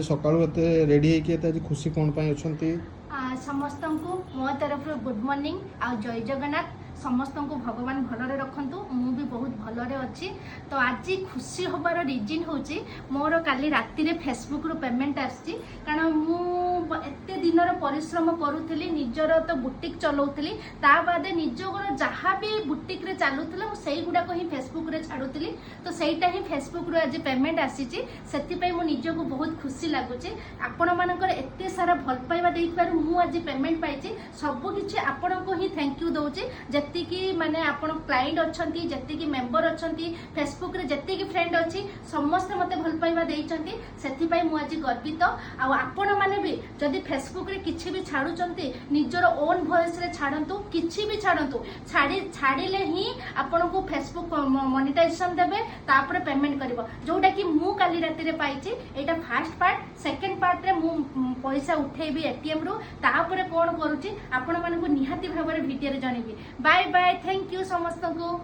सकाळू एते रेडी है कि आज खुशी कौन पाई अछंती? समस्त को मो तरफ गुड मॉर्निंग आ जय जगन्नाथ। समस्त को भगवान भलरे रखंतु, मु भी बहुत भलरे अच्छी। तो आज खुशी हबार रिजन होची मोर काली राति रे फेसबुक रो पेमेंट आसी, कारण मु एते दिनर परिश्रम करूथली, निजर तो बुटीक चलाउथली, ता बादे निजर जहाँ भी बुटीक रे चालुथला मु सेही गुडा को ही फेसबुक रे छाडुथली। तो सेहीटा ही फेसबुक रो आज पेमेंट आसीची, सेति पई मु निजको बहुत खुशी लागुची। आपण मानकर एते सारा भल पाइबा देइबार मु आज पेमेंट पाइची, सब किछि आपण को ही थैंक यू दउची। जति की माने आपण क्लाइंट अछंती, जति की मेंबर अछंती, फेसबुक रे जति की फ्रेंड अछि, समस्त मते भल पाइबा देइचंती, सेति पई मु आज गर्वित। आ आपण माने भी जदि फेसबुक रे किछि भी छाडुचंती, निजर ओन वॉइस रे छाडंतु, किछि भी छाडंतु, छाडिले ही आपण को फेसबुक मोनेटाइजेशन देबे, तापर पेमेंट करबो। जोटा कि मु काली राति रे पाइची, एटा फर्स्ट पार्ट। सेकंड पार्ट रे मु पैसा उठेबी एटीएम रो, तापर कोन करूची आपण मानकु निहाती भाबरे वीडियो रे जणेबी। बाय बाय, थैंक यू समस्त को।